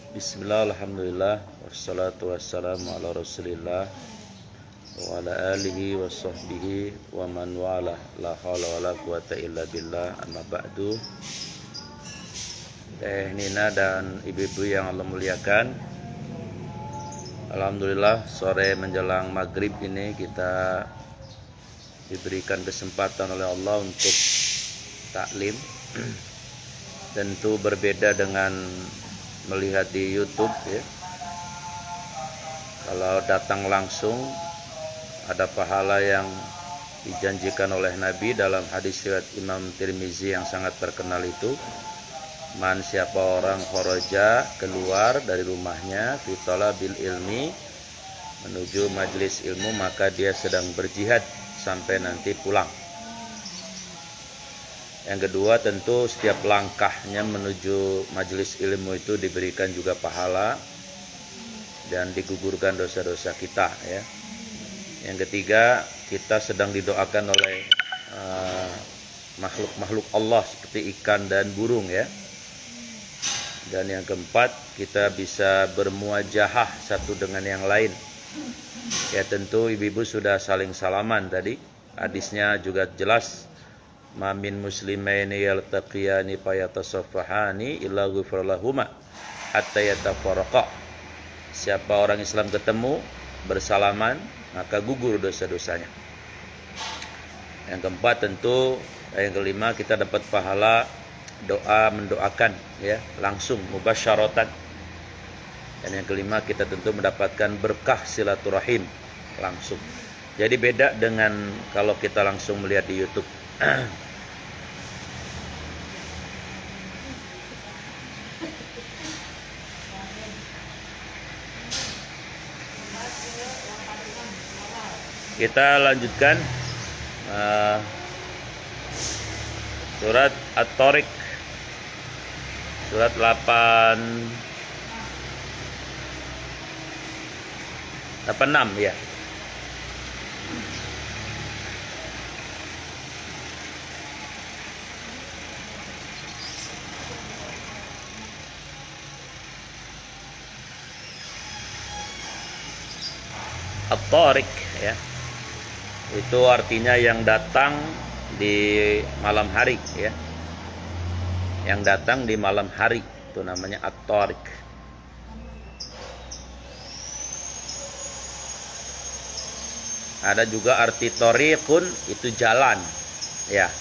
Bismillah, alhamdulillah, wassalatu wassalamu ala rasulillah wa ala alihi wa sahbihi wa man wala, la hawla wa la quwata illa billah, amma ba'du. Nina dan ibu-ibu yang Allah muliakan, alhamdulillah sore menjelang maghrib ini kita diberikan kesempatan oleh Allah untuk taklim. Tentu berbeda dengan melihat di YouTube ya. Kalau datang langsung ada pahala yang dijanjikan oleh Nabi dalam hadis riwayat Imam Tirmizi yang sangat terkenal itu. Man, siapa orang kharaja keluar dari rumahnya fi talabil ilmi menuju majelis ilmu, maka dia sedang berjihad sampai nanti pulang. Yang kedua, tentu setiap langkahnya menuju majelis ilmu itu diberikan juga pahala dan digugurkan dosa-dosa kita ya. Yang ketiga, kita sedang didoakan oleh makhluk-makhluk Allah seperti ikan dan burung ya. Dan yang keempat, kita bisa bermuajahah satu dengan yang lain. Ya, tentu ibu-ibu sudah saling salaman tadi. Hadisnya juga jelas. Ma min muslimaini yaltaqiyani fayatasaffahani illa ghufira lahuma hatta yatafarraqa. Siapa orang Islam ketemu bersalaman, maka gugur dosa-dosanya. Yang keempat tentu, yang kelima kita dapat pahala doa mendoakan ya, langsung mubasyaratan. Dan yang kelima kita tentu mendapatkan berkah silaturahim langsung. Jadi beda dengan kalau kita langsung melihat di YouTube. Kita lanjutkan surat At-Tariq, surat 86 ya. At-Tariq ya, itu artinya yang datang di malam hari ya, yang datang di malam hari itu namanya At-Tariq. Ada juga arti tariqun, itu jalan ya.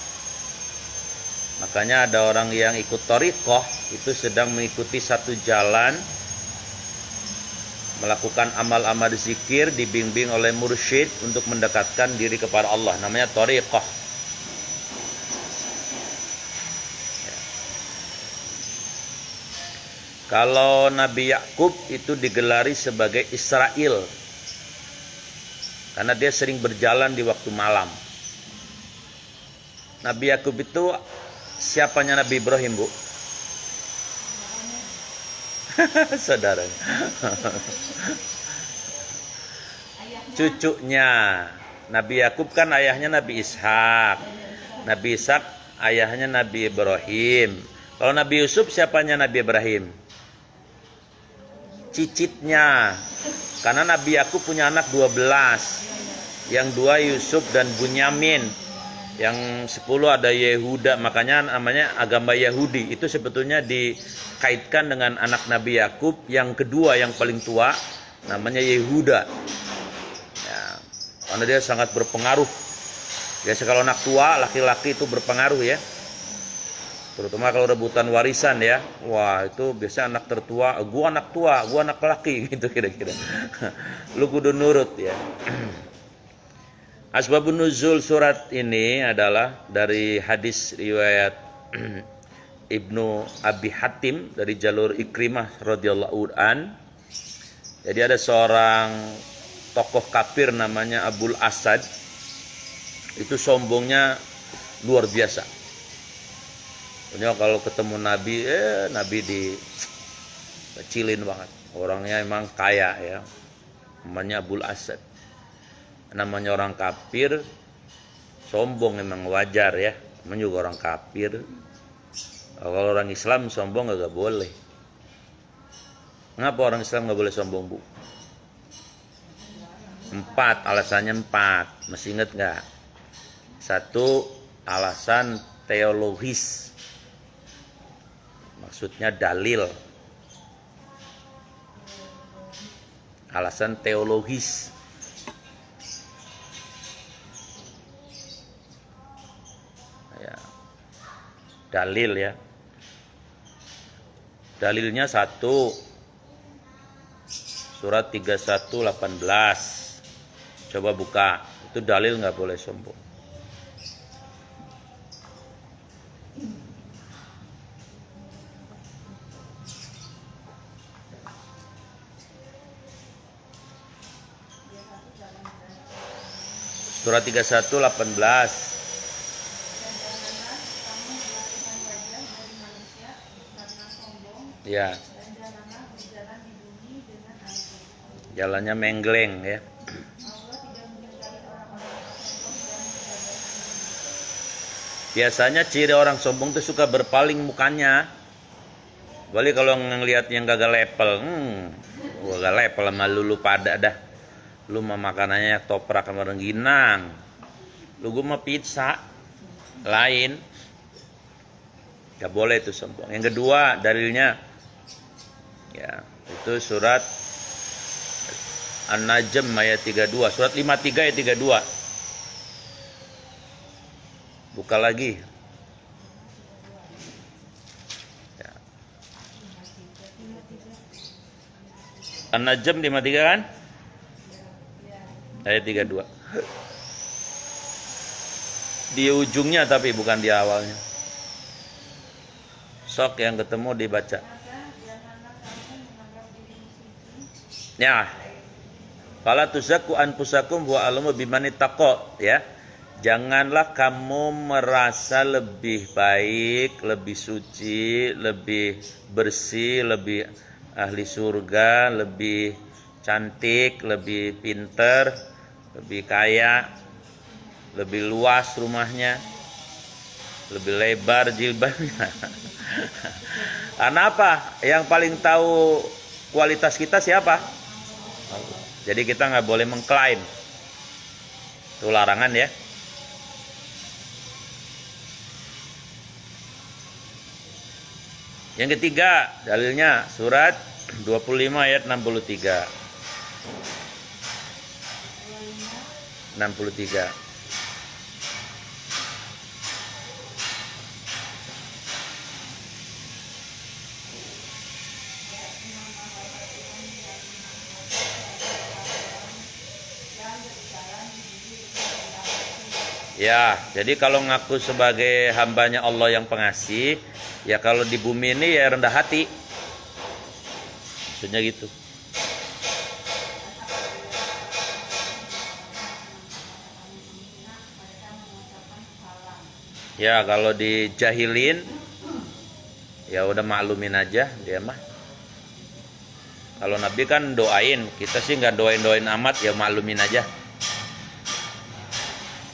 Makanya ada orang yang ikut tariqah itu sedang mengikuti satu jalan, melakukan amal-amal zikir, dibimbing oleh mursyid untuk mendekatkan diri kepada Allah, namanya thariqah. Ya. Kalau Nabi Yakub itu digelari sebagai Israel karena dia sering berjalan di waktu malam. Nabi Yakub itu siapanya Nabi Ibrahim, Bu? Saudara. Cucunya Nabi Yakub kan ayahnya Nabi Ishak. Nabi Ishak ayahnya Nabi Ibrahim. Kalau Nabi Yusuf siapanya Nabi Ibrahim? Cicitnya. Karena Nabi Yakub punya anak 12. Yang 2 Yusuf dan Bunyamin. Yang 10 ada Yehuda, makanya namanya agama Yahudi. Itu sebetulnya dikaitkan dengan anak Nabi Yakub yang kedua, yang paling tua, namanya Yehuda ya, karena dia sangat berpengaruh. Biasa kalau anak tua laki-laki itu berpengaruh ya, terutama kalau rebutan warisan ya. Wah, itu biasa anak tertua, gua anak tua, gua anak laki gitu kira-kira. Lu kudu nurut ya. Asbabun nuzul surat ini adalah dari hadis riwayat Ibnu Abi Hatim dari jalur Ikrimah radhiyallahu an. Jadi ada seorang tokoh kafir namanya Abul Asad. Itu sombongnya luar biasa. Punya kalau ketemu Nabi, Nabi dikecilin banget. Orangnya emang kaya ya. Namanya Abul Asad. Namanya orang kafir, sombong emang wajar ya. Namanya juga orang kafir. Kalau orang Islam sombong agak boleh. Mengapa orang Islam nggak boleh sombong, Bu? 4, alasannya 4. Masih ingat nggak? 1, alasan teologis. Maksudnya dalil. Alasan teologis. Ya. Dalil ya. Dalilnya 1, surat 31:18. Coba buka. Itu dalil nggak boleh sombong. Surat 31:18. Ya. Jalannya menggeleng ya. Biasanya ciri orang sombong itu suka berpaling mukanya. Balik kalau ngelihat yang gagal level, gua gagal level sama lu pada dah. Lu mah makanannya toprak sama rengginang. Lu gua mah pizza. Lain. Gak boleh itu sombong. Yang kedua dalilnya, ya itu surat An-Najm ayat 32. Surat 53 ayat 32. Buka lagi. Ya. An-Najm 53 kan? Ayat 32. Di ujungnya tapi bukan di awalnya. Sok yang ketemu dibaca. Ya. Fala tuzakku anfusakum wa a'lamu bimani taqwa, ya. Janganlah kamu merasa lebih baik, lebih suci, lebih bersih, lebih ahli surga, lebih cantik, lebih pinter, lebih kaya, lebih luas rumahnya, lebih lebar jilbabnya. Karena apa? Yang paling tahu kualitas kita siapa? Jadi kita nggak boleh mengklaim. Itu larangan ya. Yang ketiga, dalilnya surat 25 ayat 63. 63. Ya, jadi kalau ngaku sebagai hambanya Allah yang pengasih, ya kalau di bumi ini ya rendah hati. Maksudnya gitu. Ya kalau dijahilin, ya udah maklumin aja dia mah. Kalau Nabi kan doain, kita sih nggak doain amat, ya maklumin aja.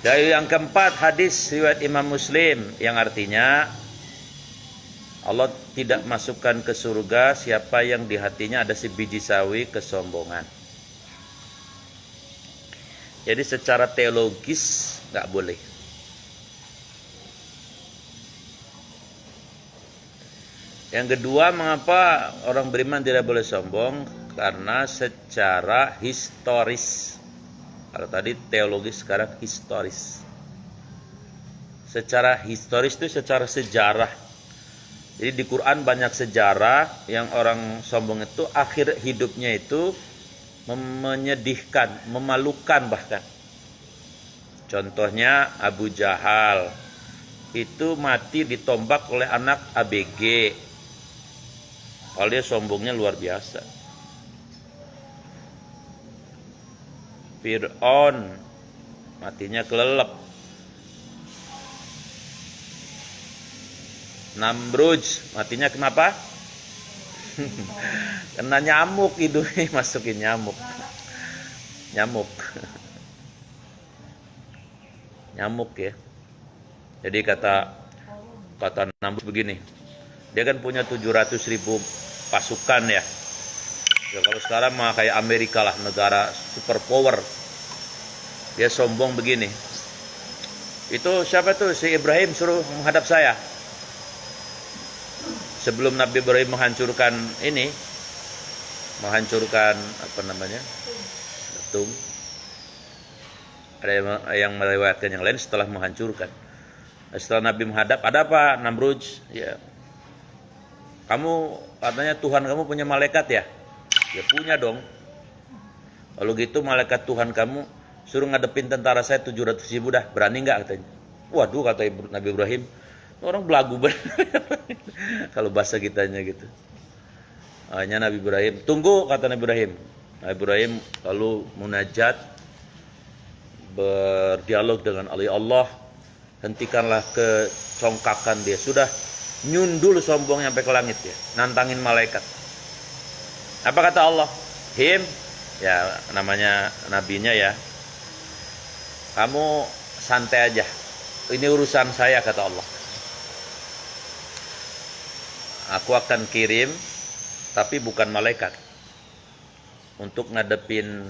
Dari yang keempat, hadis riwayat Imam Muslim yang artinya Allah tidak masukkan ke surga siapa yang di hatinya ada sebiji sawi kesombongan. Jadi secara teologis nggak boleh. Yang kedua, mengapa orang beriman tidak boleh sombong? Karena secara historis. Kalau tadi teologis, sekarang historis. Secara historis itu secara sejarah. Jadi di Quran banyak sejarah yang orang sombong itu akhir hidupnya itu menyedihkan, memalukan bahkan. Contohnya Abu Jahal itu mati ditombak oleh anak ABG. Kalau dia sombongnya luar biasa. Fir'aun matinya kelelep. Namrud matinya kenapa? Kena nyamuk, hidungnya masukin nyamuk. Nyamuk ya. Jadi kata Namrud begini. Dia kan punya 700.000 pasukan ya. Ya, kalau sekarang mah kayak Amerika lah, negara superpower. Dia sombong begini. Itu siapa tuh? Si Ibrahim suruh menghadap saya. Sebelum Nabi Ibrahim menghancurkan apa namanya? Betung. Ada yang melewatkan yang lain setelah menghancurkan. Setelah Nabi menghadap, ada apa Namrud? Ya, kamu katanya Tuhan kamu punya malaikat ya? Ya punya dong. Kalau gitu malaikat Tuhan kamu suruh ngadepin tentara saya 700.000 dah. Berani nggak katanya? Waduh, kata Nabi Ibrahim, orang belagu bener. Kalau bahasa kitanya gitu. Hanya Nabi Ibrahim, tunggu kata Nabi Ibrahim. Nabi Ibrahim lalu munajat, berdialog dengan Allah. Hentikanlah kecongkakan dia. Sudah nyundul sombong sampai ke langit ya. Nantangin malaikat. Apa kata Allah? Him, ya namanya nabinya ya. Kamu santai aja. Ini urusan saya kata Allah. Aku akan kirim, tapi bukan malaikat. Untuk ngadepin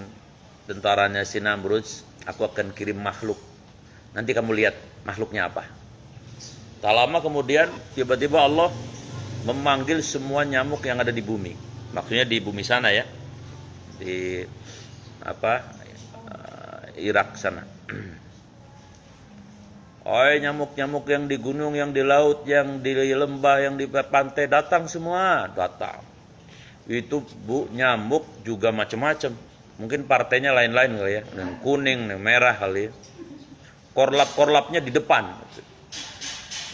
tentaranya si Namrud, aku akan kirim makhluk. Nanti kamu lihat makhluknya apa. Tak lama kemudian tiba-tiba Allah memanggil semua nyamuk yang ada di bumi. Maksudnya di bumi sana ya. Di Irak sana. Nyamuk-nyamuk yang di gunung, yang di laut, yang di lembah, yang di pantai datang semua, datang. Itu nyamuk juga macam-macam. Mungkin partainya lain-lain kali ya, yang kuning, yang merah kali ya. Korlap-korlapnya di depan.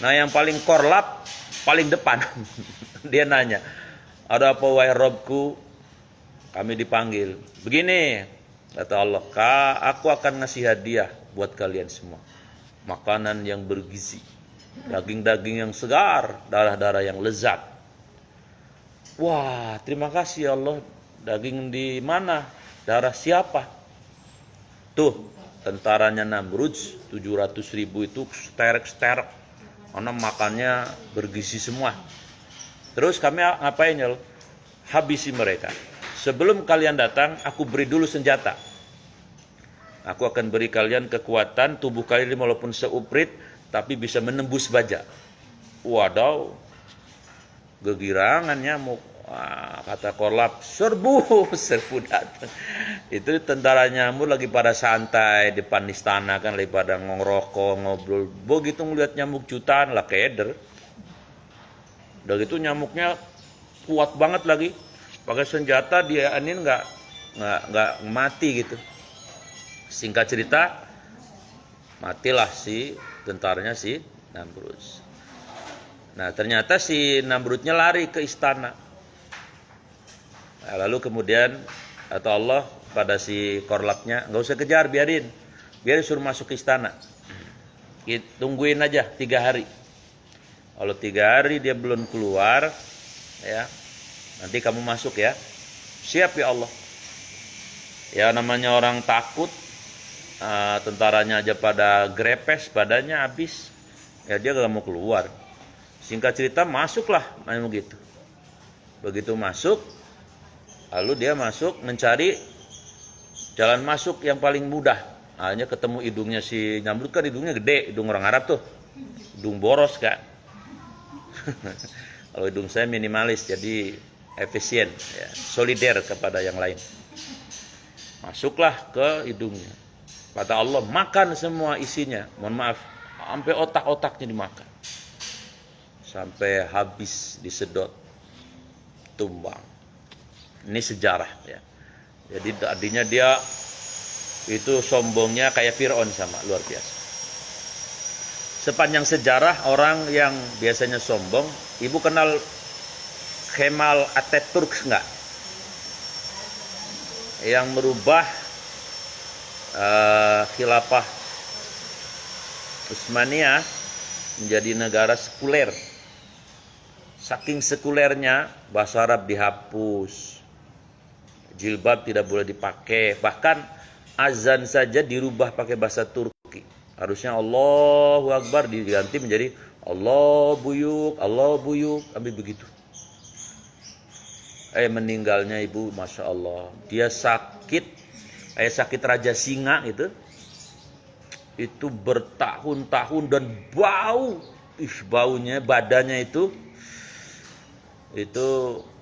Nah, yang paling korlap paling depan. Dia nanya, "Ada apa wahai Robku?" Kami dipanggil. Begini, kata Allah, aku akan ngasih hadiah buat kalian semua. Makanan yang bergizi, daging-daging yang segar, darah-darah yang lezat. Wah, terima kasih ya Allah. Daging di mana? Darah siapa? Tuh, tentaranya Namrud 700.000 itu sterek-sterek. Karena makannya bergizi semua. Terus kami ngapain ya? Habisi mereka. Sebelum kalian datang, aku beri dulu senjata. Aku akan beri kalian kekuatan, tubuh kalian walaupun seuprit, tapi bisa menembus baja. Wadaw, gegirangan nyamuk. Wah, kata korlap, serbu datang. Itu tentara nyamuk lagi pada santai depan istana kan, lagi pada ngerokok, ngobrol. Begitu ngeliat nyamuk jutaan lah keder. Udah gitu nyamuknya kuat banget lagi. Pakai senjata dia anin nggak mati gitu. Singkat cerita, matilah si tentaranya si Namrud. Nah, ternyata si Namrudnya lari ke istana. Nah, lalu kemudian kata Allah pada si korlapnya, nggak usah kejar, biarin suruh masuk ke istana. Tungguin aja 3 hari. Kalau 3 hari dia belum keluar, ya nanti kamu masuk ya. Siap ya Allah. Ya namanya orang takut. Tentaranya aja pada grepes, badannya habis. Ya dia gak mau keluar. Singkat cerita masuklah memang gitu. Begitu masuk, lalu dia masuk mencari jalan masuk yang paling mudah. Hanya ketemu hidungnya si Namrud, kan hidungnya gede, hidung orang Arab tuh. Hidung boros kan. Kalau hidung saya minimalis, jadi efisien, ya, solider kepada yang lain. Masuklah ke hidungnya. Kata Allah, makan semua isinya. Mohon maaf, sampai otak-otaknya dimakan. Sampai habis disedot, tumbang. Ini sejarah ya. Jadi tadinya dia itu sombongnya kayak Fir'aun sama, luar biasa. Sepanjang sejarah orang yang biasanya sombong, ibu kenal Kemal Atatürk enggak? Yang merubah khilafah Utsmaniyah menjadi negara sekuler. Saking sekulernya, bahasa Arab dihapus, jilbab tidak boleh dipakai, bahkan azan saja dirubah pakai bahasa Turki. Harusnya Allahu Akbar diganti menjadi Allah buyuk, ambil begitu. Meninggalnya ibu, masya Allah, dia sakit kayak sakit raja singa gitu, itu bertahun-tahun dan bau, baunya badannya itu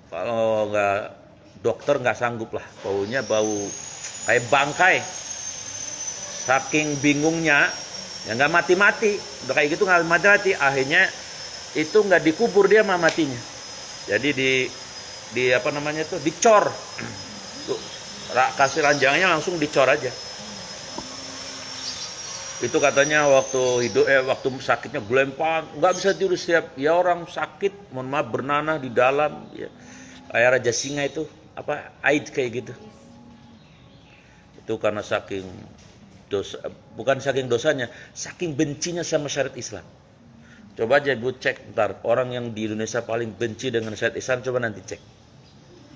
kalau nggak dokter nggak sanggup lah, baunya bau kayak bangkai, saking bingungnya ya nggak mati-mati, udah kayak gitu nggak mati-mati, akhirnya itu nggak dikubur dia mah matinya, jadi di apa namanya itu dicor tuh, kasih ranjangnya langsung dicor aja. Itu katanya waktu hidup waktu sakitnya gelempang, nggak bisa tidur setiap ya orang sakit, mohon maaf, bernanah di dalam ya, kayak raja singa itu apa aid kayak gitu. Itu karena saking dosa, bukan saking dosanya, saking bencinya sama syariat Islam. Coba aja ibu cek ntar, orang yang di Indonesia paling benci dengan syariat Islam, coba nanti cek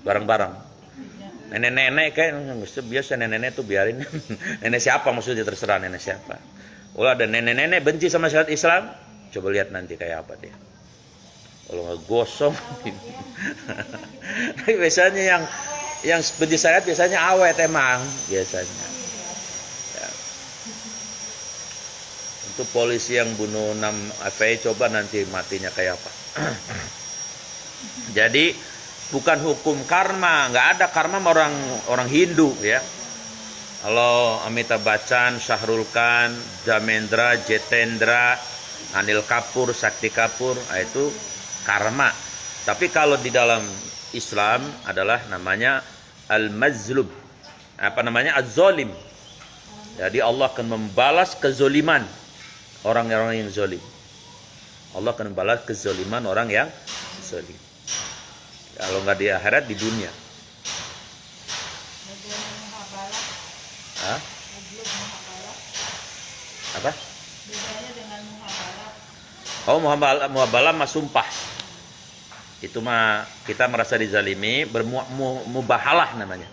bareng-bareng. Nenek-nenek kayak biasa, nenek-nenek tuh biarin. Nenek siapa maksudnya, terserah nenek siapa. Kalau ada nenek-nenek benci sama syariat Islam, coba lihat nanti kayak apa dia. Kalau nggak gosong. Tapi biasanya yang benci syariat biasanya awet emang biasanya. Ya. Untuk polisi yang bunuh 6 FPI, coba nanti matinya kayak apa. Jadi bukan hukum karma, nggak ada karma orang Hindu ya. Kalau Amitabh Bachchan, Shahrukh Khan, Dharmendra, Jitendra, Anil Kapoor, Shakti Kapoor, itu karma. Tapi kalau di dalam Islam adalah namanya al-mazlum, az-zalim. Jadi Allah akan membalas kezoliman orang-orang yang zalim. Allah akan membalas kezoliman orang yang zalim. Kalau nggak di akhirat, di dunia. Hah? Apa? Oh, muhabalah mah sumpah. Itu mah kita merasa dizalimi, bermubahalah namanya.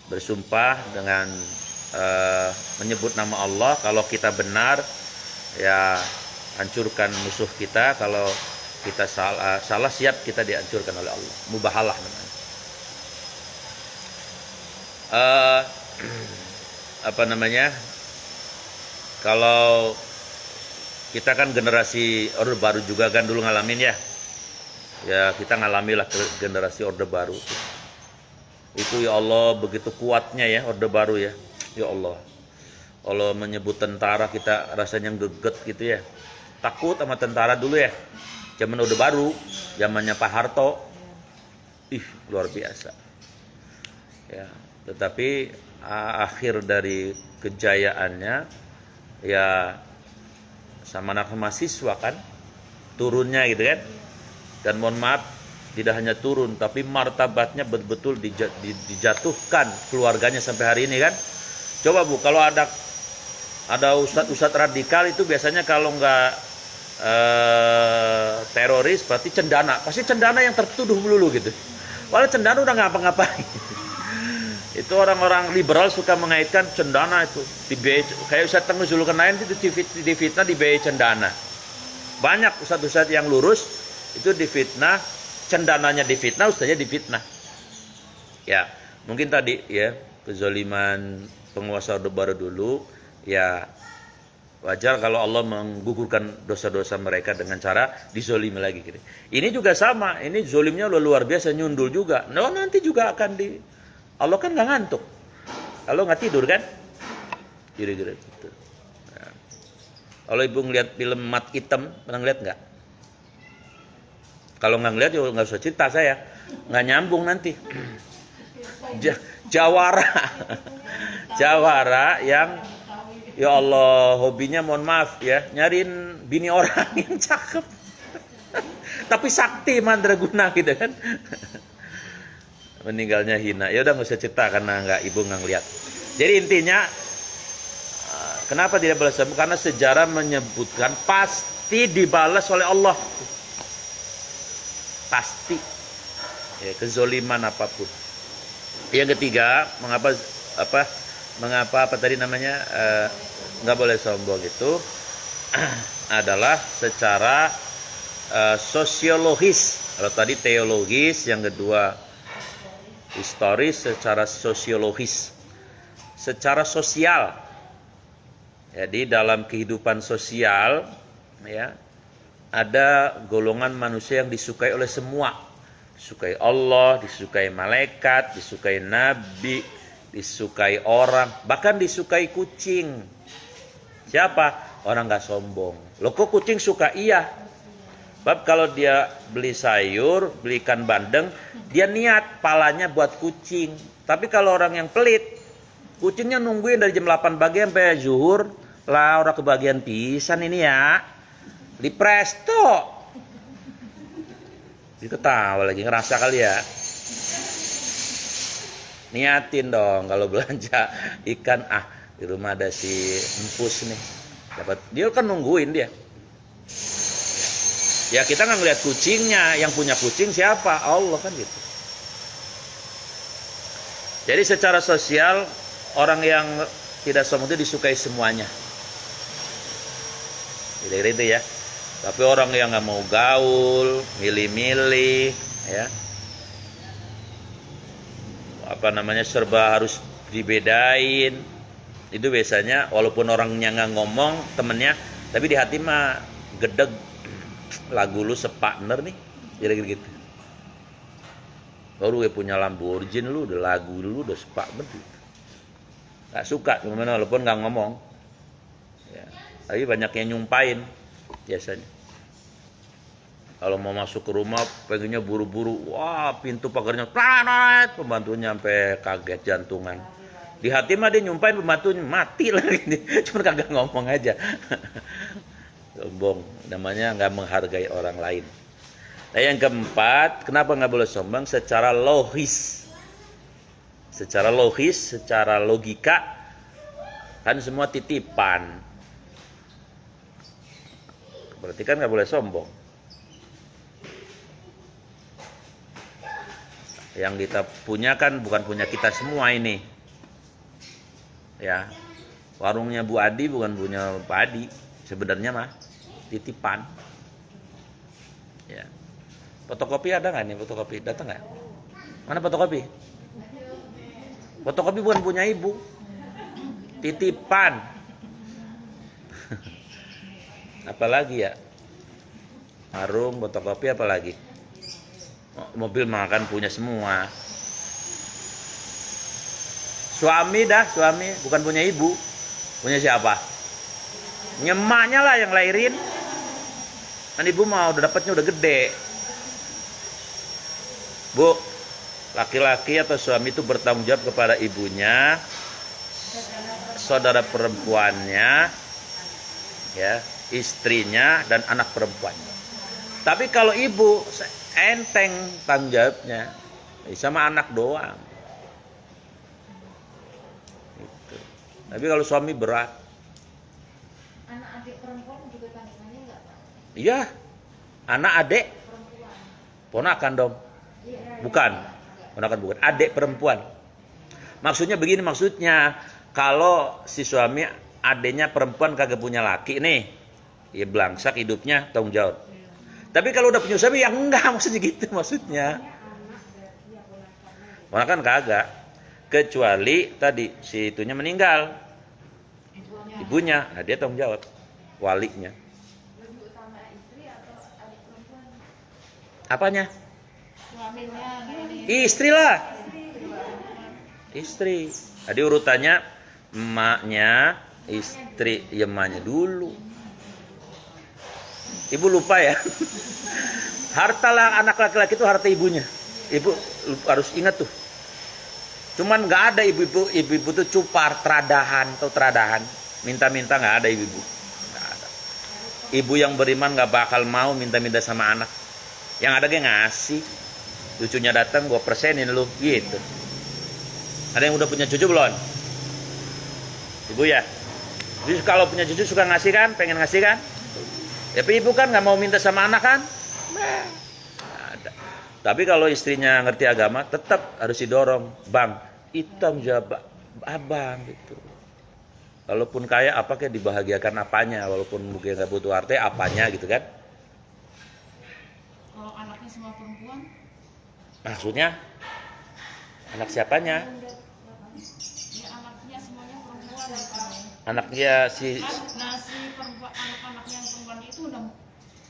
Bersumpah dengan menyebut nama Allah. Kalau kita benar, ya hancurkan musuh kita. Kalau kita salah siap kita dihancurkan oleh Allah. Mubahalah namanya. Apa namanya? Kalau kita kan generasi Orde Baru juga kan dulu ngalamin ya. Ya kita ngalamilah generasi Orde Baru. Itu ya Allah begitu kuatnya ya Orde Baru ya. Ya Allah. Kalau menyebut tentara kita rasanya geget gitu ya. Takut sama tentara dulu ya. Zaman Orde Baru, zamannya Pak Harto, luar biasa. Ya, tetapi akhir dari kejayaannya, ya sama anak mahasiswa kan, turunnya gitu kan. Dan mohon maaf, tidak hanya turun, tapi martabatnya betul-betul dijatuhkan keluarganya sampai hari ini kan. Coba Bu, kalau ada ustadz radikal itu biasanya kalau nggak teroris berarti cendana, pasti cendana yang tertuduh melulu gitu. Walau cendana udah ngapa-ngapain. Itu orang-orang liberal suka mengaitkan cendana itu kayak Ustadz Tengku Zulkarnain itu difitnah dibiayai cendana. Banyak ustadz-ustadz yang lurus itu difitnah, cendananya difitnah, ustadznya difitnah. Ya, mungkin tadi ya kezaliman penguasa Orde Baru dulu ya. Wajar kalau Allah menggugurkan dosa-dosa mereka dengan cara dizolimi lagi gitu. Ini juga sama, ini zolimnya luar biasa, nyundul juga. Nanti juga akan Allah kan nggak ngantuk, Allah nggak tidur kan? Gitu. Nah. Kalau ibu ngeliat film Mat Hitam, pernah ngeliat nggak? Kalau nggak ngeliat, ya nggak usah cerita saya, nggak nyambung nanti. Jawara yang ya Allah, hobinya mohon maaf ya, nyariin bini orang yang cakep. Tapi sakti mandraguna gitu kan. Meninggalnya hina. Ya udah nggak usah cerita karena ibu nggak ngeliat. Jadi intinya kenapa tidak balas? Karena sejarah menyebutkan pasti dibalas oleh Allah. Pasti. Ya, kezoliman apapun. Yang ketiga, mengapa tadi namanya nggak boleh sombong itu adalah secara sosiologis. Kalau tadi teologis, yang kedua historis, secara sosiologis, secara sosial. Jadi dalam kehidupan sosial, ya, ada golongan manusia yang disukai oleh semua. Disukai Allah, disukai malaikat, disukai nabi, disukai orang, bahkan disukai kucing. Siapa? Orang gak sombong. Loh kok kucing suka? Iya. Sebab kalau dia beli sayur, beli ikan bandeng, dia niat palanya buat kucing. Tapi kalau orang yang pelit, kucingnya nungguin dari jam 8 pagi sampai zuhur. Lah orang kebagian pisan ini ya. Di presto. Diketawa lagi, ngerasa kali ya. Niatin dong kalau belanja ikan, di rumah ada si empus nih. Dapat, dia kan nungguin dia. Ya kita nggak ngeliat kucingnya, yang punya kucing siapa? Allah kan gitu. Jadi secara sosial orang yang tidak sombong itu disukai semuanya. Gitu ya. Tapi orang yang nggak mau gaul, milih-milih, ya, serba harus dibedain. Itu biasanya walaupun orangnya nggak ngomong, temennya, tapi di hati mah gedeg. Lagu lu separtner nih, kira-kira gitu. Baru gue punya Lamborghini, lu udah lagu lu udah separtner gitu. Gak suka, walaupun nggak ngomong. Ya, tapi banyak yang nyumpain biasanya. Kalau mau masuk ke rumah pengennya buru-buru, wah pintu pagarnya planet, pembantunya sampai kaget jantungan. Di hati mah dia nyumpain pembantunya mati lah, cuma kagak ngomong aja. Sombong, namanya nggak menghargai orang lain. Nah yang keempat, kenapa nggak boleh sombong? Secara logis, secara logika, kan semua titipan. Berarti kan nggak boleh sombong. Yang kita punya kan bukan punya kita semua ini. Ya, warungnya Bu Adi bukan punya Pak Adi. Sebenarnya mah titipan. Ya. Fotokopi ada nggak nih fotokopi? Datang nggak? Mana fotokopi? Fotokopi bukan punya ibu. Titipan. Apalagi ya? Warung, fotokopi apalagi? Mobil makan punya semua. Suami bukan punya ibu. Punya siapa? Nyemaknya lah yang lahirin. Kan ibu mah udah dapatnya udah gede. Bu, laki-laki atau suami itu bertanggung jawab kepada ibunya, saudara perempuannya, ya, istrinya dan anak perempuannya. Tapi kalau ibu enteng tanggung jawabnya, sama anak doang. Gitu. Tapi kalau suami berat. Anak adik perempuan juga tanggungannya enggak, Pak? Iya, anak adik Perempuan. ponakan dong. Bukan, ponakan bukan, adik perempuan. Maksudnya begini, kalau si suami adiknya perempuan kagak punya laki nih, ya belangsak hidupnya, tanggung jawab. Tapi kalau udah punya suami ya enggak, maksudnya gitu maksudnya. Ponakan kagak. Kecuali tadi si itunya meninggal. Ibunya, nah dia tanggung jawab, walinya. Lebih utama istri atau adik perempuan? Apanya? Suaminya. Istri lah. Istri. Jadi urutannya emaknya, istri, ya emaknya dulu. Ibu lupa ya. Harta lah anak laki-laki itu harta ibunya. Ibu harus ingat tuh. Cuman nggak ada ibu-ibu tuh cupar, teradahan. Minta-minta nggak ada ibu-ibu. Nggak ada. Ibu yang beriman nggak bakal mau minta-minta sama anak. Yang ada dia ngasih. Cucunya datang, gua persenin lu, gitu. Ada yang udah punya cucu belum? Ibu ya. Jadi kalau punya cucu suka ngasih kan, pengen ngasih kan? Tapi ibu kan nggak mau minta sama anak kan? Nah, ada. Tapi kalau istrinya ngerti agama, tetap harus didorong, bang, hitam jawab abang gitu. Walaupun kaya apa kayak dibahagiakan apanya, walaupun mungkin nggak butuh harta apanya gitu kan? Kalau anaknya semua perempuan? Maksudnya? Anak siapanya? Ya anaknya semuanya perempuan. Anaknya si Nah si perempuan, anak-anak yang perempuan itu udah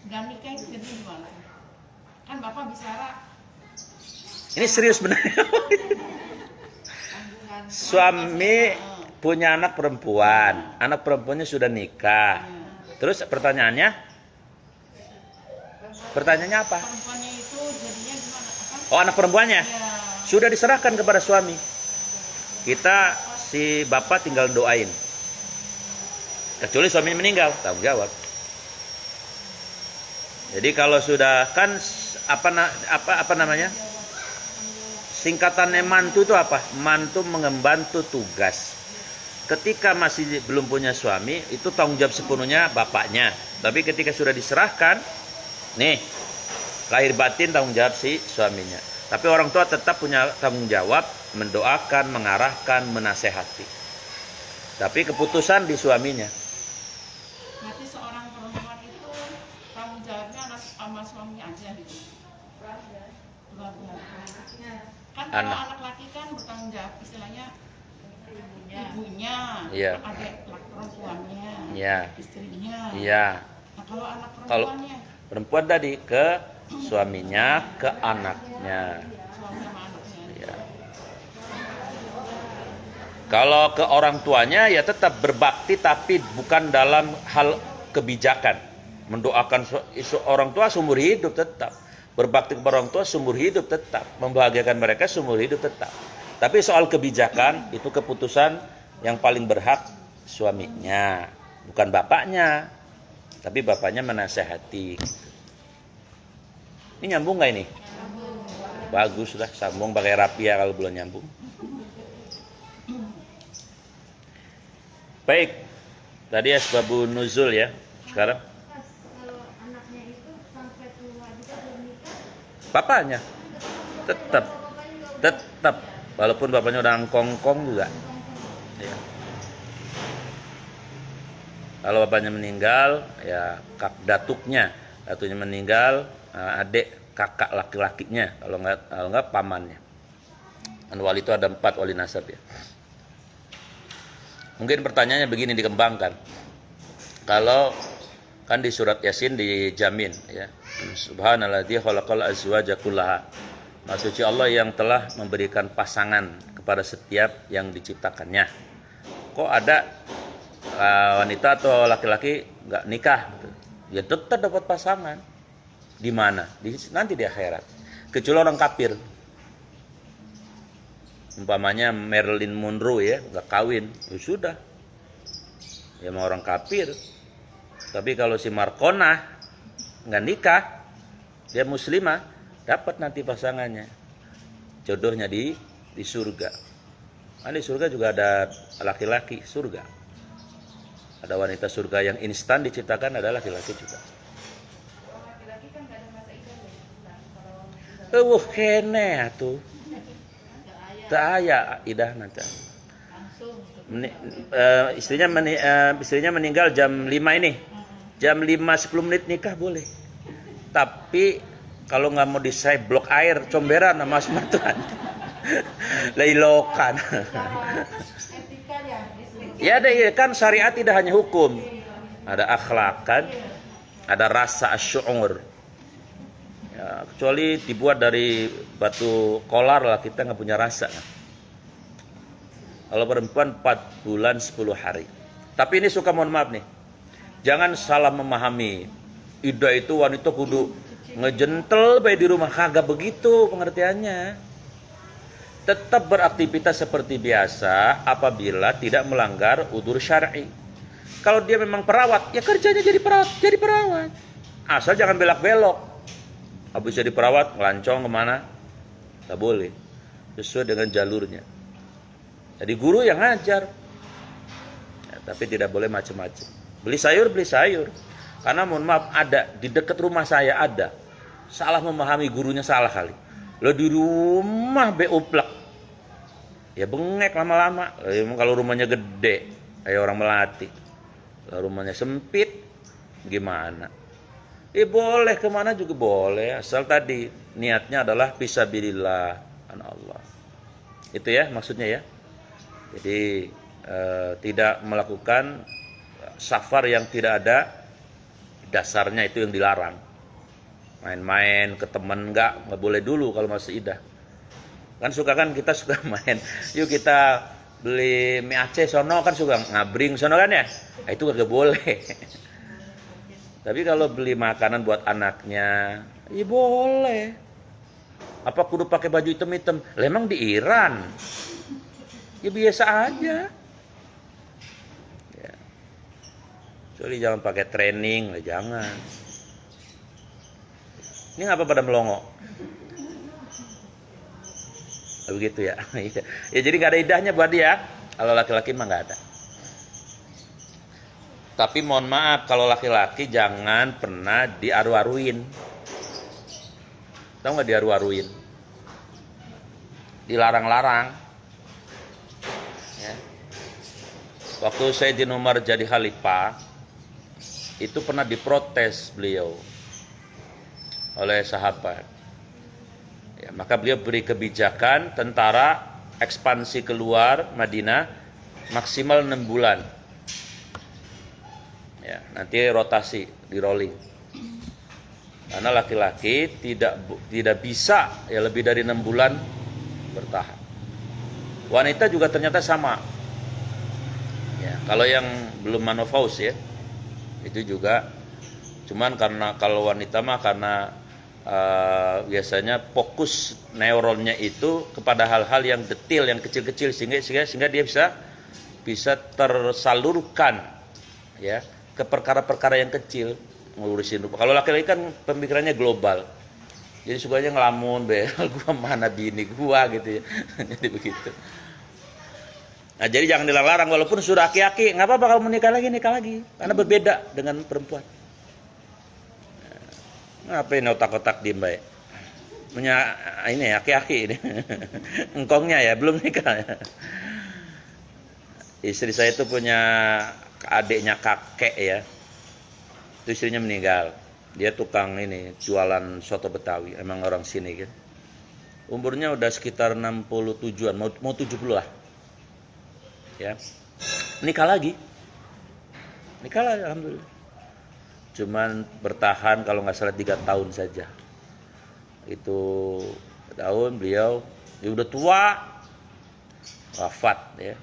gak nikah itu jadi gimana? Kan bapak bicara ini serius benar. Suami punya anak perempuan. Anak perempuannya sudah nikah. Terus pertanyaannya? Pertanyaannya apa? perempuannya itu jadinya gimana? Apa? Oh, anak perempuannya Ya, sudah diserahkan kepada suami. Kita si bapak tinggal doain. Kecuali suaminya meninggal, tanggung jawab. Jadi kalau sudah kan apa namanya? Singkatannya mantu itu apa? Mantu mengembantu tugas. Ketika masih belum punya suami, itu tanggung jawab sepenuhnya bapaknya. Tapi ketika sudah diserahkan, nih, lahir batin tanggung jawab si suaminya. Tapi orang tua tetap punya tanggung jawab mendoakan, mengarahkan, menasehati. Tapi keputusan di suaminya. berarti seorang perempuan itu tanggung jawabnya anak sama suaminya aja gitu. Keluarga. Kan kalau Anak. anak laki kan bertanggung jawab istilahnya ibunya, Iya. adik perempuannya, Iya. istrinya. Iya. Nah kalau anak Kalau perempuannya, perempuan tadi ke suaminya, ke anaknya. suami sama anaknya. Ya. Kalau ke orang tuanya ya tetap berbakti tapi bukan dalam hal kebijakan. Mendoakan orang tua seumur hidup tetap. Berbakti kepada orang tua seumur hidup tetap. Membahagiakan mereka seumur hidup tetap. Tapi soal kebijakan itu keputusan yang paling berhak suaminya, bukan bapaknya. Tapi bapaknya menasehati. Ini nyambung nggak ini? Bagus lah, sambung pakai rapi ya kalau belum nyambung. Baik, tadi asbabun nuzul ya. Sekarang Kalau anaknya itu sampai tua juga belum nikah, bapaknya tetap walaupun bapaknya udah angkongkong juga. Ya. Kalau bapaknya meninggal, ya datuknya meninggal, adik kakak laki-lakinya, kalau enggak pamannya. Dan wali itu ada 4 wali nasab ya. Mungkin pertanyaannya begini dikembangkan. Kalau kan di surat Yasin dijamin ya. Subhanalladzi khalaqal azwaja kullaha. Maksudnya Allah yang telah memberikan pasangan kepada setiap yang diciptakannya. Kok ada wanita atau laki-laki nggak nikah? Ya tetap dapat pasangan. Di mana? Nanti di akhirat. Kecuali orang kafir. Umpamanya Marilyn Monroe ya, nggak kawin, ya sudah. Ya mau orang kafir. Tapi kalau si Markona nggak nikah, dia muslimah, dapat nanti pasangannya. Jodohnya di surga. Nah, di surga juga ada laki-laki surga. Ada wanita surga yang instan diciptakan, ada laki-laki juga. laki-laki kan nggak ada masa idah ya. Kalau Kene atuh. Teu aya idah nanti. langsung Istrinya meninggal jam 5 ini. Jam 5 10 menit nikah boleh. Tapi kalau nggak mau disai blok air comberan sama sematuan. Leilokan. etika Ya ya. ada kan syariat tidak hanya hukum. Ada akhlak kan. Ada rasa asy'ur. Ya, kecuali dibuat dari batu kolar lah, kita nggak punya rasa. Kalau perempuan 4 bulan 10 hari. Tapi ini suka mohon maaf nih. Jangan salah memahami. Ida itu wanita kudu ngejentel baik di rumah, kagak begitu pengertiannya. Tetap beraktivitas seperti biasa apabila tidak melanggar udzur syar'i. Kalau dia memang perawat, ya kerjanya jadi perawat. Asal jangan belak-belok. Habis jadi perawat, ngelancong kemana? Tak boleh. Sesuai dengan jalurnya. Jadi guru yang ngajar. Ya, tapi tidak boleh macam-macam. Beli sayur. Karena mohon maaf, ada di dekat rumah saya ada. Salah memahami gurunya salah kali. Lo di rumah beuplak. Ya bengek lama-lama. Kalau rumahnya gede, kayak orang Melati. Kalau rumahnya sempit, gimana? Boleh kemana juga boleh, asal tadi niatnya adalah fisabilillah, karena Allah. Itu ya maksudnya ya. Jadi tidak melakukan safar yang tidak ada dasarnya, itu yang dilarang. Main-main ke temen nggak boleh dulu kalau masih idah. Kan kita suka main. Yuk kita beli mie Aceh sono, kan suka ngabring sono kan ya. Nah, itu kagak boleh. Tapi kalau beli makanan buat anaknya, ya boleh. Apa kudu pakai baju hitam-hitam? Lah emang di Iran. Ya biasa aja. Ya. Jadi jangan pakai training, lah jangan. Ini ngapa pada melongo? Begitu ya. Ya jadi nggak ada idahnya buat dia. Kalau laki-laki mah nggak ada. Tapi mohon maaf, kalau laki-laki jangan pernah diaru-aruin. Tahu nggak diaru-aruin? Dilarang-larang. Ya. Waktu Sayyidina Umar jadi khalifah, itu pernah diprotes beliau oleh sahabat. Ya, maka beliau beri kebijakan tentara ekspansi keluar Madinah maksimal 6 bulan. Ya, nanti rotasi, di rolling. Karena laki-laki tidak bisa ya lebih dari 6 bulan bertahan. Wanita juga ternyata sama. Ya, kalau yang belum menopause ya, itu juga. Cuman karena kalau wanita mah karena biasanya fokus neuronnya itu kepada hal-hal yang detail, yang kecil-kecil sehingga dia bisa tersalurkan ya ke perkara-perkara yang kecil, ngurusin rupa. Kalau laki-laki kan pemikirannya global. Jadi sukanya ngelamun, gua mana bini gua gitu ya. Jadi begitu. Nah, jadi jangan dilarang walaupun sudah aki-aki, nggak apa-apa kalau nikah lagi karena berbeda dengan perempuan. Ngapain otak-otak diem baik? Punya ini aki-aki ini. Engkongnya ya, belum nikah ya. Istri saya itu punya adiknya kakek ya. Itu istrinya meninggal. Dia tukang ini, jualan soto Betawi. Emang orang sini kan. Umurnya udah sekitar 67-an, mau 70 lah. Ya. Nikah lagi, alhamdulillah. Cuman bertahan kalau nggak salah 3 tahun saja. Itu tahun beliau dia udah tua, wafat ya.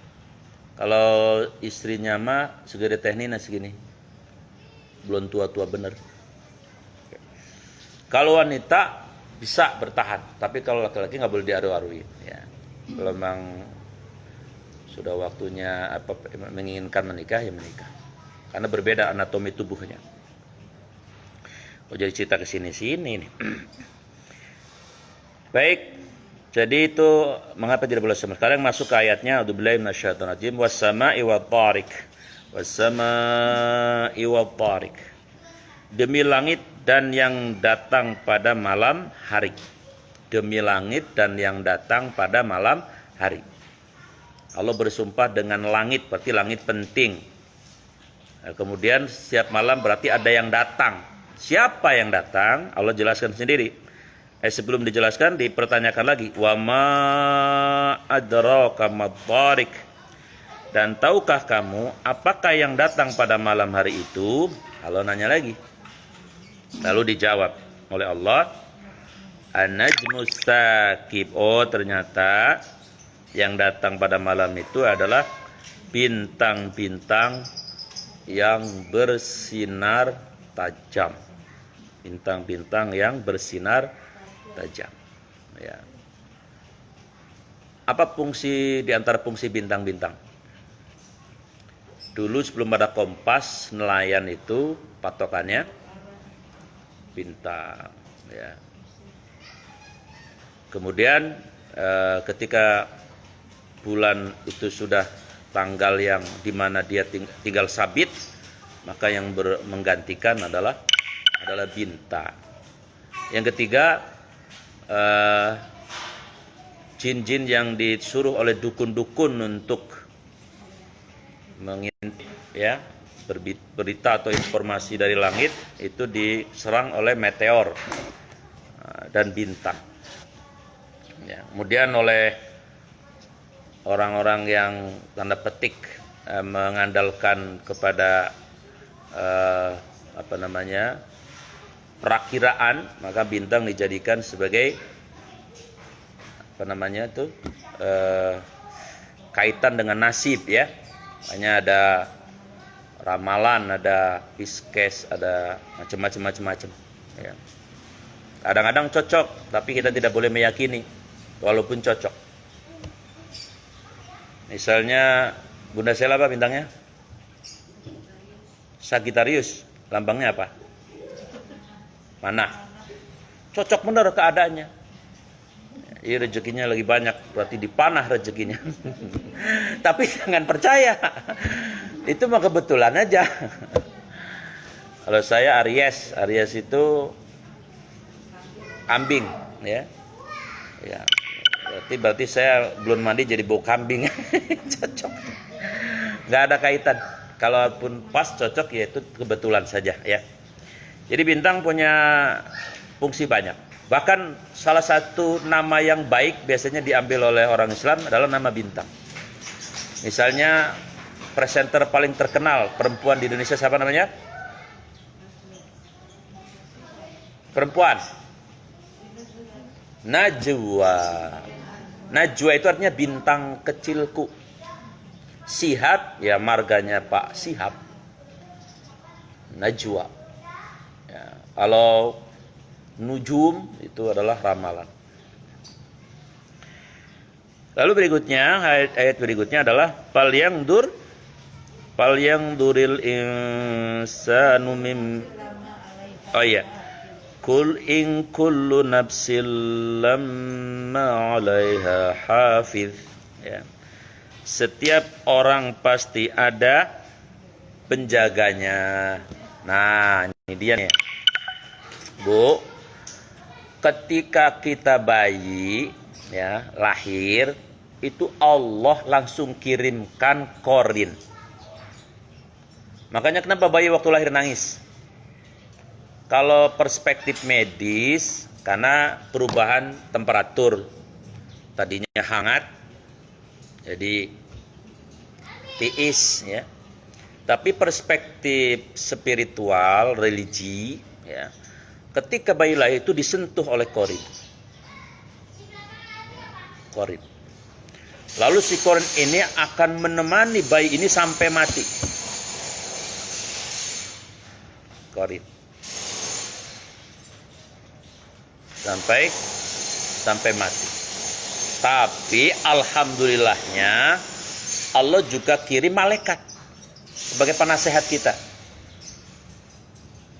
Kalau istrinya mah segede teknina segini, belum tua-tua bener. Kalau wanita bisa bertahan, tapi kalau laki-laki nggak boleh diaru-aruin. Ya. Kalau memang sudah waktunya menginginkan menikah ya menikah, karena berbeda anatomi tubuhnya. Oh jadi cerita kesini-sini nih. Baik, jadi itu mengapa tidak boleh sama. Sekarang masuk ke ayatnya. A'udzubillahi minasyaitonir rajim. Was-sama'i wat-thariq. Was-sama'i wat-thariq. Demi langit dan yang datang pada malam hari. Demi langit dan yang datang pada malam hari. Allah bersumpah dengan langit, berarti langit penting. Nah, kemudian setiap malam berarti ada yang datang. Siapa yang datang? Allah jelaskan sendiri. Sebelum dijelaskan dipertanyakan lagi. Wa ma adraka mad-thariq. Dan tahukah kamu apakah yang datang pada malam hari itu? Allah nanya lagi. Lalu dijawab oleh Allah, An-najmus tsaqib. Oh, ternyata yang datang pada malam itu adalah bintang-bintang yang bersinar tajam. Bintang-bintang yang bersinar tajam. Ya. Apa fungsi di antara fungsi bintang-bintang? Dulu sebelum ada kompas, nelayan itu patokannya bintang. Ya. Kemudian ketika bulan itu sudah tanggal yang dimana dia tinggal sabit, maka yang menggantikan adalah bintang. Yang ketiga, jin-jin yang disuruh oleh dukun-dukun untuk mengintip ya berita atau informasi dari langit itu diserang oleh meteor dan bintang. Ya, kemudian oleh orang-orang yang tanda petik mengandalkan kepada perakiraan, maka bintang dijadikan sebagai kaitan dengan nasib ya. Hanya ada ramalan, ada piskes, ada macam-macam ya. Kadang-kadang cocok, tapi kita tidak boleh meyakini walaupun cocok. Misalnya Bunda Sela apa bintangnya? Sagittarius. Lambangnya apa? Mana? Cocok benar keadaannya. Iya, rezekinya lagi banyak, berarti dipanah rezekinya. Tapi jangan percaya. Itu mah kebetulan aja. Kalau saya Aries itu kambing, ya. Ya. Berarti saya belum mandi jadi bau kambing. Cocok. Nggak ada kaitan. Kalaupun pas cocok ya itu kebetulan saja, ya. Jadi bintang punya fungsi banyak. Bahkan salah satu nama yang baik biasanya diambil oleh orang Islam adalah nama bintang. Misalnya presenter paling terkenal perempuan di Indonesia siapa namanya? Perempuan. Najwa. Najwa itu artinya bintang kecilku. Sihab ya marganya Pak Sihab. Najwa. Ya, kalau nujum itu adalah ramalan. Lalu berikutnya ayat berikutnya adalah falyangduril insanu mim. Oh iya. Kul in kullu nafsin lamma 'alaiha hafiz. Ya. Setiap orang pasti ada penjaganya. Nah, ini dia nih. Bu, ketika kita bayi ya lahir itu Allah langsung kirimkan korin. Makanya kenapa bayi waktu lahir nangis? Kalau perspektif medis karena perubahan temperatur, tadinya hangat jadi tiis ya. Tapi perspektif spiritual religi ya, ketika bayi lahir itu disentuh oleh korin. Lalu si korin ini akan menemani bayi ini sampai mati. Korin. Sampai mati. Tapi alhamdulillahnya Allah juga kirim malaikat sebagai penasehat kita.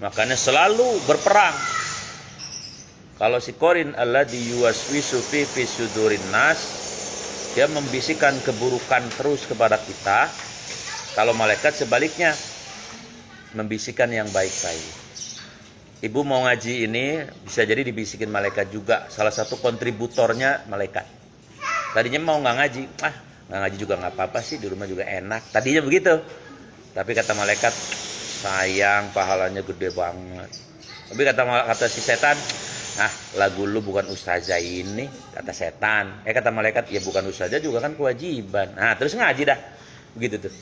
Makanya selalu berperang. Kalau si korin alladzi yuwaswisu fi sudurin nas, dia membisikkan keburukan terus kepada kita. Kalau malaikat sebaliknya membisikkan yang baik-baik. Ibu mau ngaji ini bisa jadi dibisikin malaikat juga. Salah satu kontributornya malaikat. Tadinya mau nggak ngaji, nggak ngaji juga nggak apa-apa sih, di rumah juga enak. Tadinya begitu. Tapi kata malaikat, sayang pahalanya gede banget. Tapi kata si setan, lagu lu bukan ustazah ini, kata setan. Kata malaikat, ya bukan ustazah juga kan kewajiban. Nah terus ngaji dah, begitu tuh.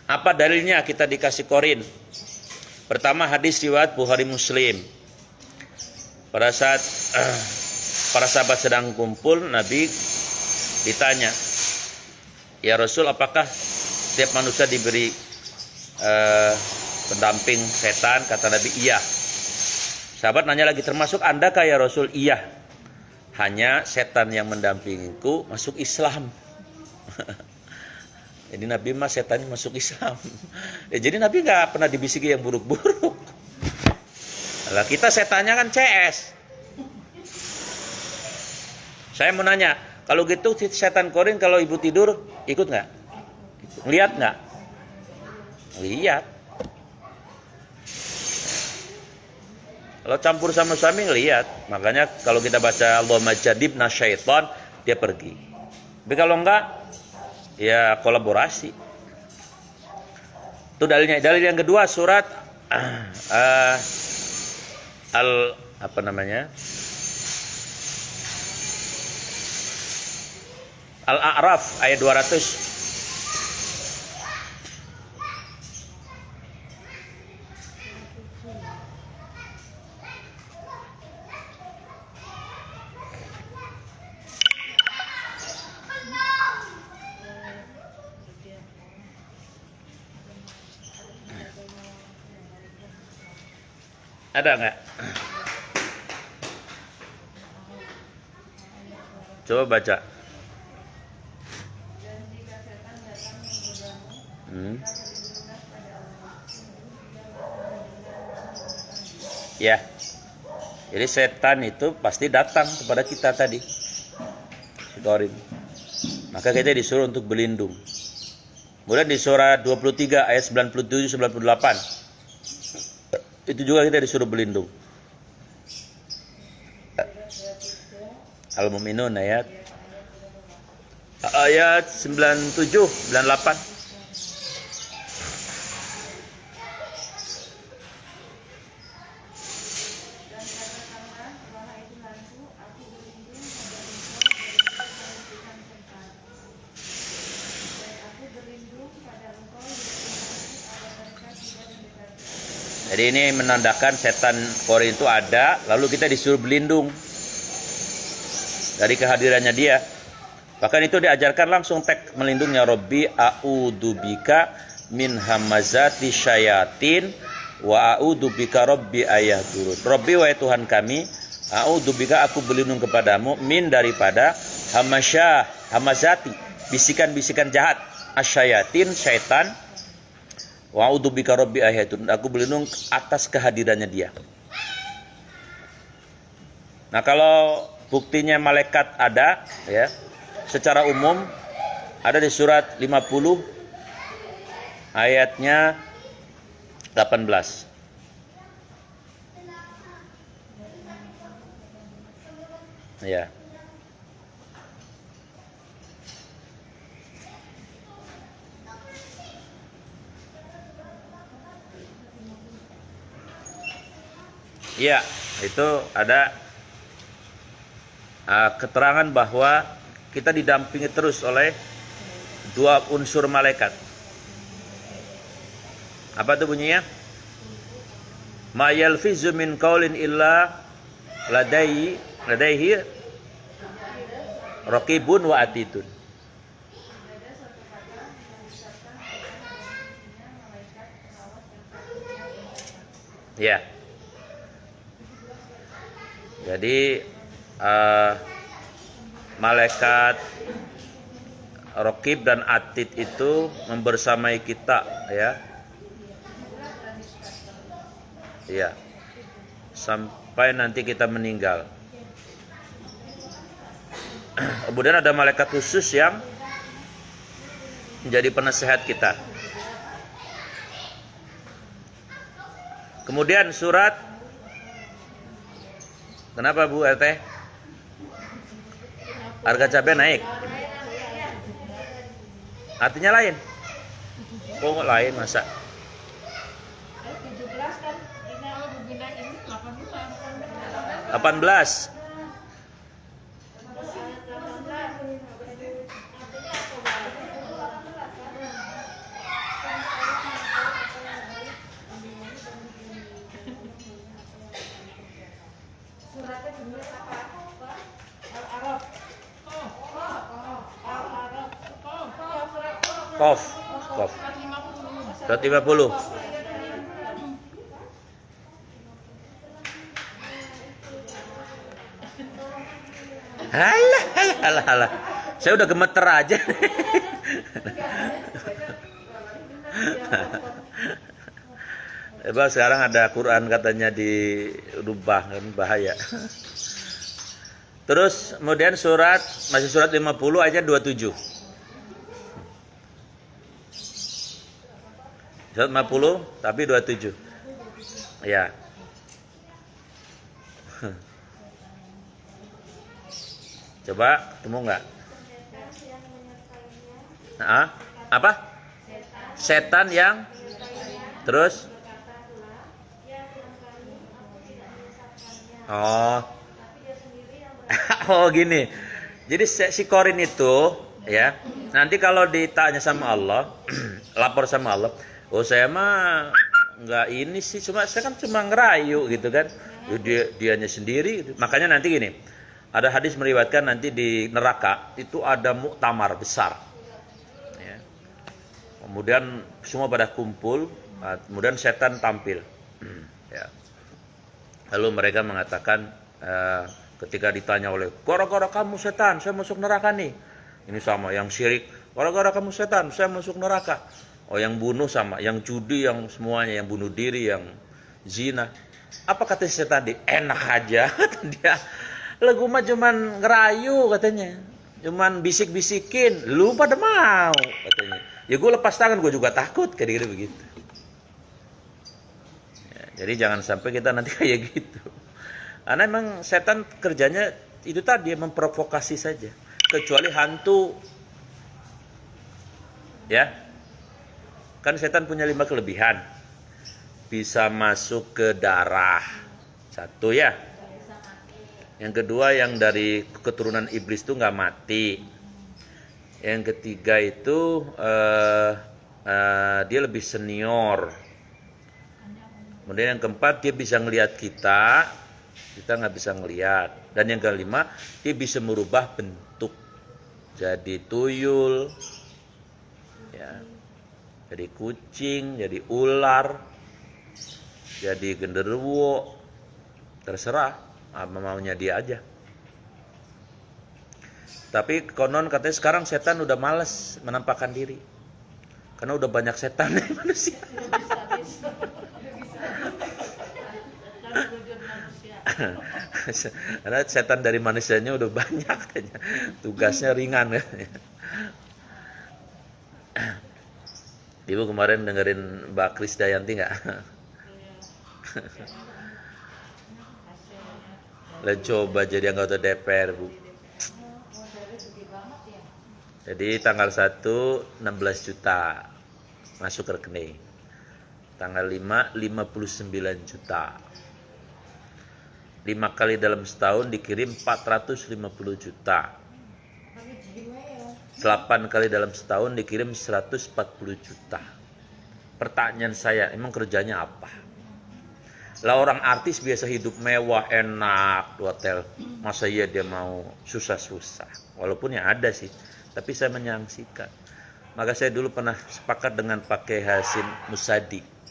Apa dalilnya kita dikasih korin? Pertama hadis riwayat Bukhari Muslim. Pada saat para sahabat sedang kumpul, Nabi ditanya, ya Rasul, apakah setiap manusia diberi pendamping setan? Kata Nabi, iya. Sahabat nanya lagi, termasuk Anda kah ya Rasul? Iya. Hanya setan yang mendampingiku masuk Islam. Jadi Nabi mah setan masuk Islam. Jadi Nabi nggak pernah dibisiki yang buruk-buruk. Lah kita setannya kan CS. Saya mau nanya, kalau gitu setan korin kalau ibu tidur ikut nggak? Lihat nggak? Lihat. Kalau campur sama suami ngelihat. Makanya kalau kita baca Allahumma jadibna syaitan, dia pergi. Tapi kalau enggak, ya kolaborasi. Itu dalilnya. Dalil yang kedua surat Al-A'raf ayat 200. Ada nggak? Coba baca. Ya. Jadi setan itu pasti datang kepada kita tadi. Sikorin. Maka kita disuruh untuk berlindung. Kemudian di surah 23 ayat 97 98. Itu juga kita disuruh berlindung. Al-Mu'minun ayat 97 98. Jadi ini menandakan setan kori itu ada, lalu kita disuruh berlindung dari kehadirannya dia. Bahkan itu diajarkan langsung teks melindungnya. Robbi a'udzubika min hamazati syayatin wa a'udzubika robbi ayahdurun. Robbi wahai Tuhan kami, a'udzubika aku berlindung kepadamu min daripada hamazati, bisikan-bisikan jahat, asyayatin syaitan. Wa a'udzubika rabbi ayahdurun, aku berlindung atas kehadirannya dia. Nah, kalau buktinya malaikat ada ya, secara umum ada di surat 50 ayatnya 18. Ya. Iya, itu ada keterangan bahwa kita didampingi terus oleh dua unsur malaikat. Apa itu bunyinya? Ma yalfizu min qaulin illa ladaihi raqibun wa atidun. Ya. Jadi malaikat Raqib dan Atid itu membersamai kita ya. Iya. Sampai nanti kita meninggal. Kemudian ada malaikat khusus yang menjadi penasehat kita. Kemudian surat, kenapa Bu RT? Harga cabai naik. Artinya lain. Oh, lain masa? 17 kan ini lebih naik ini 18. 18. Qaf. 150. Halah. Saya udah gemeter aja. Sekarang ada Quran katanya dirubah, kan bahaya. Terus kemudian masih surat 50 ayat 27. Surat 50 tapi 27. Ya. Coba ketemu enggak? Apa? Setan yang terus? Oh. Oh gini. Jadi si Korin itu Ya. Nanti kalau ditanya sama Allah, lapor sama Allah, oh saya mah nggak ini sih, saya kan cuma ngerayu gitu kan. Dianya sendiri gitu. Makanya nanti gini, ada hadis meriwayatkan nanti di neraka itu ada muktamar besar. Ya. Kemudian semua pada kumpul, kemudian setan tampil. Ya. Lalu mereka mengatakan ketika ditanya oleh, gara-gara kamu setan, saya masuk neraka nih. Ini sama, yang syirik, gara-gara kamu setan, saya masuk neraka. Oh, yang bunuh sama, yang judi, yang semuanya, yang bunuh diri, yang zina. Apa kata si setan tadi? Enak aja, kata dia. Lagu mah cuman ngerayu katanya. Cuman bisik-bisikin, lu pada mau katanya. Ya gue lepas tangan, gue juga takut, kira-kira begitu. Ya, jadi jangan sampai kita nanti kayak gitu. Karena emang setan kerjanya itu tadi, memprovokasi saja. Kecuali hantu. Ya. Kan setan punya 5 kelebihan. Bisa masuk ke darah. 1 ya. Yang kedua, yang dari keturunan iblis itu nggak mati. Yang ketiga itu dia lebih senior. Kemudian yang keempat, dia bisa ngelihat kita nggak bisa ngelihat. Dan yang kelima, dia bisa merubah bentuk. Jadi tuyul, ya, jadi kucing, jadi ular, jadi genderuwo, terserah apa maunya dia aja. Tapi konon katanya sekarang setan udah males menampakkan diri, karena udah banyak setan dari manusia. Karena setan dari manusianya udah banyak, tugasnya ringan. Ibu kemarin dengerin Mbak Krisdayanti nggak? Lah coba jadi anggota DPR, Bu. Jadi tanggal 1 16 juta masuk ke rekening. Tanggal 5 59 juta. 5 kali dalam setahun dikirim 450 juta. 8 kali dalam setahun dikirim 140 juta. Pertanyaan saya, emang kerjanya apa? Lah orang artis biasa hidup mewah, enak, di hotel. Masa iya dia mau susah-susah? Walaupun ya ada sih, tapi saya menyangsikan. Maka saya dulu pernah sepakat dengan Pak Kiai Hasyim Musadi.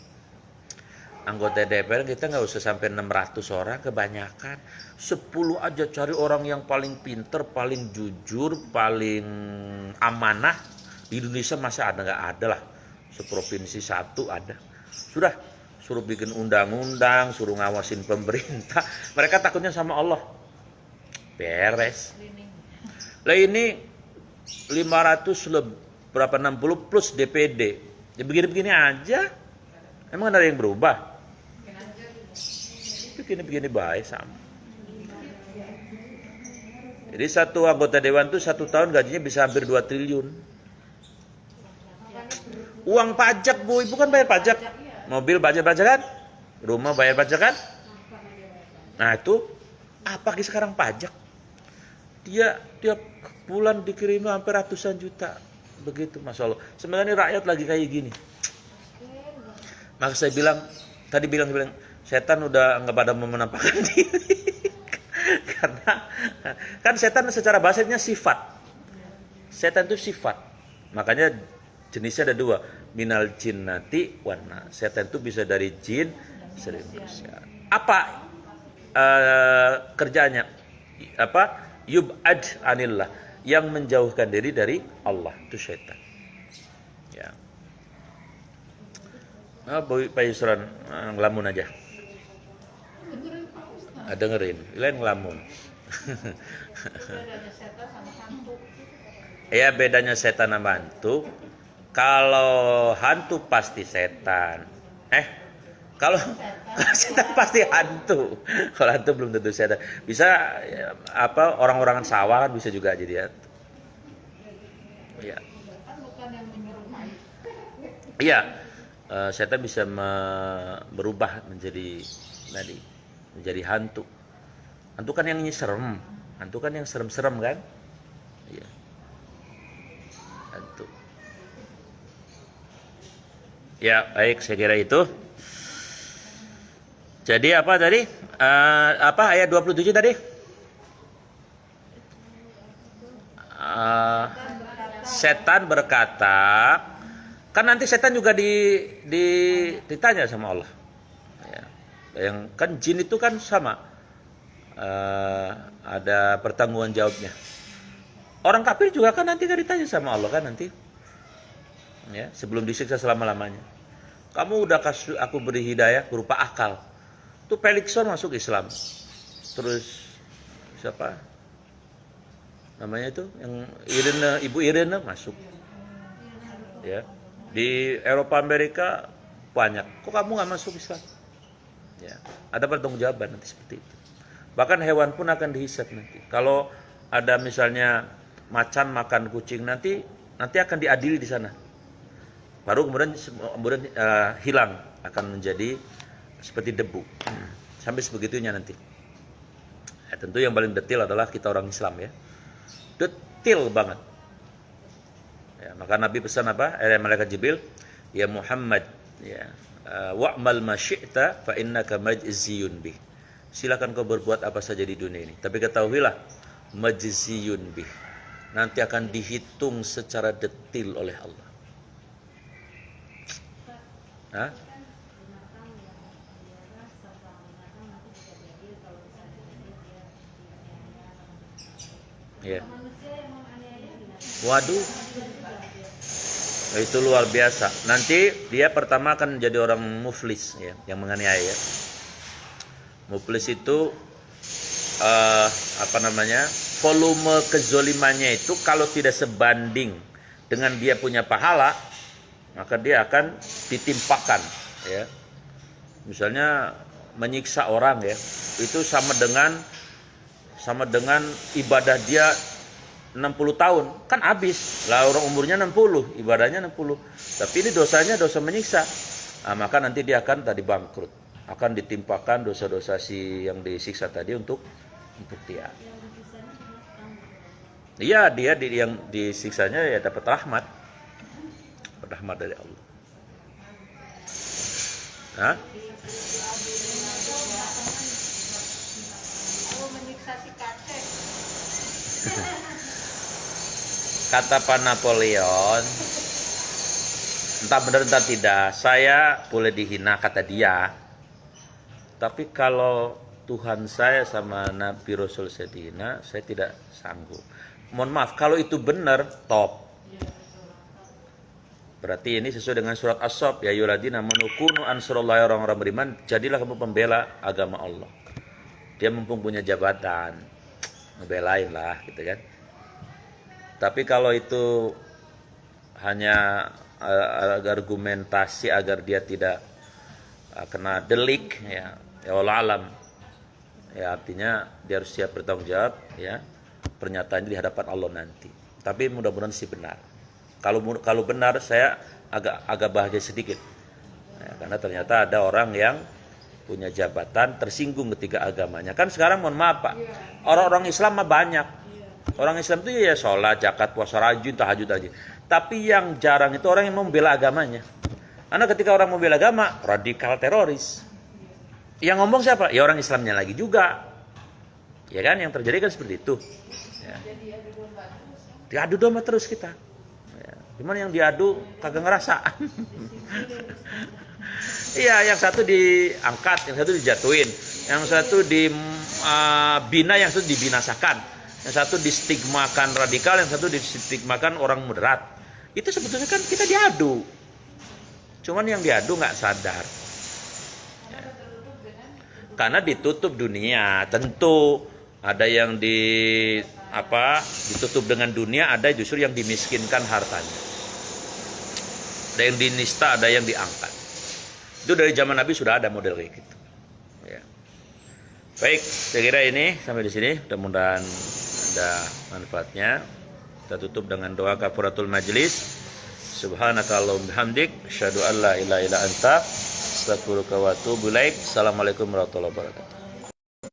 Anggota DPR kita nggak usah sampai 600 orang, kebanyakan 10 aja, cari orang yang paling pinter, paling jujur, paling amanah. Di Indonesia masa ada nggak ada lah, seprovinsi 1 ada. Sudah suruh bikin undang-undang, suruh ngawasin pemerintah, mereka takutnya sama Allah, beres. Lah ini 500 berapa 60 plus DPD, ya begini-begini aja. Emang ada yang berubah? Begini-begini baik sama. Jadi satu anggota dewan itu 1 tahun gajinya bisa hampir 2 triliun. Uang pajak, Bu, Ibu kan bayar pajak. Mobil bayar pajak kan? Rumah bayar pajak kan? Nah itu, apa sekarang pajak? Dia tiap bulan dikirim hampir ratusan juta. Begitu, Masya Allah. Sebenarnya rakyat lagi kayak gini. Maka saya bilang, setan udah nggak pada mau menampakkan diri. Karena kan setan secara bahasanya sifat. Setan itu sifat. Makanya jenisnya ada 2, minal jinnati wana. Setan itu bisa dari jin, bisa dari manusia. Apa kerjanya? Apa? Yub'ad anillah, yang menjauhkan diri dari Allah, itu setan. Ya. Pak Yusran ngelamun aja. Dengerin, lain ngelamun. Ya bedanya setan sama hantu. Kalau hantu pasti setan. Kalau setan pasti hantu. Kalau hantu belum tentu setan. Bisa orang-orangan sawah kan bisa juga jadi hantu. Iya. Iya. Setan bisa berubah menjadi hantu. Hantu kan yang serem. Hantu kan yang serem-serem kan? Iya. Tentu. Ya, baik, saya kira itu. Jadi apa tadi? Apa ayat 27 tadi? Setan berkata, kan nanti setan juga ditanya sama Allah. Ya. Yang kan jin itu kan sama, ada pertanggungan jawabnya. Orang kafir juga kan nanti kan ditanya sama Allah kan nanti, ya, sebelum disiksa selama-lamanya. Kamu udah kasih aku beri hidayah berupa akal. Tuh Pelikson masuk Islam. Terus siapa? Namanya itu yang Irene, Ibu Irene masuk. Ya. Di Eropa Amerika banyak. Kok kamu nggak masuk Islam? Ya. Ada pertanggungjawaban nanti seperti itu. Bahkan hewan pun akan dihisab nanti. Kalau ada misalnya macan makan kucing nanti akan diadili di sana. Baru kemudian hilang, akan menjadi seperti debu. Sampai sebegitunya nanti. Ya, tentu yang paling detail adalah kita orang Islam ya. Detail banget. Ya, maka Nabi pesan apa? Malaikat Jibril, ya Muhammad, ya, wa'mal ma syi'ta fa innaka majziyun bih. Silakan kau berbuat apa saja di dunia ini, tapi ketahuilah majziyun bih. Nanti akan dihitung secara detail oleh Allah. Hah? Ya. Waduh. Itu luar biasa. Nanti dia pertama akan menjadi orang muflis ya, yang menganiaya ya. Muflis itu volume kezolimannya itu kalau tidak sebanding dengan dia punya pahala, maka dia akan ditimpakan ya. Misalnya menyiksa orang ya, itu sama dengan ibadah dia 60 tahun, kan habis. Lah orang umurnya 60, ibadahnya 60. Tapi ini dosanya dosa menyiksa. Nah, maka nanti dia akan tadi bangkrut. Akan ditimpakan dosa-dosa si yang disiksa tadi untuk dia. Iya, dia yang disiksanya ya dapat rahmat. Rahmat dari Allah. Hah? Kata Pak Napoleon, entah benar entah tidak, saya boleh dihina kata dia. Tapi kalau Tuhan saya sama Nabi Rasul saya dihina, saya tidak sanggup. Mohon maaf, kalau itu benar, top. Berarti ini sesuai dengan surat As-Saff, ya ayyuhalladzina amanu kunu ansarallahi, orang-orang beriman, jadilah kamu pembela agama Allah. Dia mumpung punya jabatan, ngebelain lah gitu kan. Tapi kalau itu hanya argumentasi agar dia tidak kena delik ya wallahu alam. Ya artinya dia harus siap bertanggung jawab ya. Pernyataannya di hadapan Allah nanti. Tapi mudah-mudahan sih benar. Kalau benar saya agak bahagia sedikit. Ya, karena ternyata ada orang yang punya jabatan tersinggung ketika agamanya. Kan sekarang mohon maaf Pak, orang-orang Islam mah banyak. Orang Islam itu ya sholat, zakat, puasa, rajin, tahajud aja. Tapi yang jarang itu orang yang membela agamanya. Karena ketika orang membela agama, radikal teroris. Yang ngomong siapa? Ya orang Islamnya lagi juga. Ya kan, yang terjadi kan seperti itu. Ya. Diadu domba terus kita. Ya. Gimana yang diadu kagak ngerasa. Iya, yang satu diangkat, yang satu dijatuhin, yang satu dibina, yang satu dibinasakan. Yang satu distigmakan radikal, yang satu distigmakan orang moderat. Itu sebetulnya kan kita diadu. Cuman yang diadu nggak sadar. Ya. Karena ditutup dunia. Tentu ada yang ditutup dengan dunia, ada justru yang dimiskinkan hartanya. Ada yang dinista, ada yang diangkat. Itu dari zaman Nabi sudah ada model kayak gitu. Ya. Baik, saya kira ini sampai di sini. Mudah-mudahan ada manfaatnya. Kita tutup dengan doa kafaratul majlis. Subhanakallahumma bihamdik, asyhadu an la ilaha illa anta, astaghfiruka wa atubu ilaik. Assalamualaikum warahmatullahi wabarakatuh.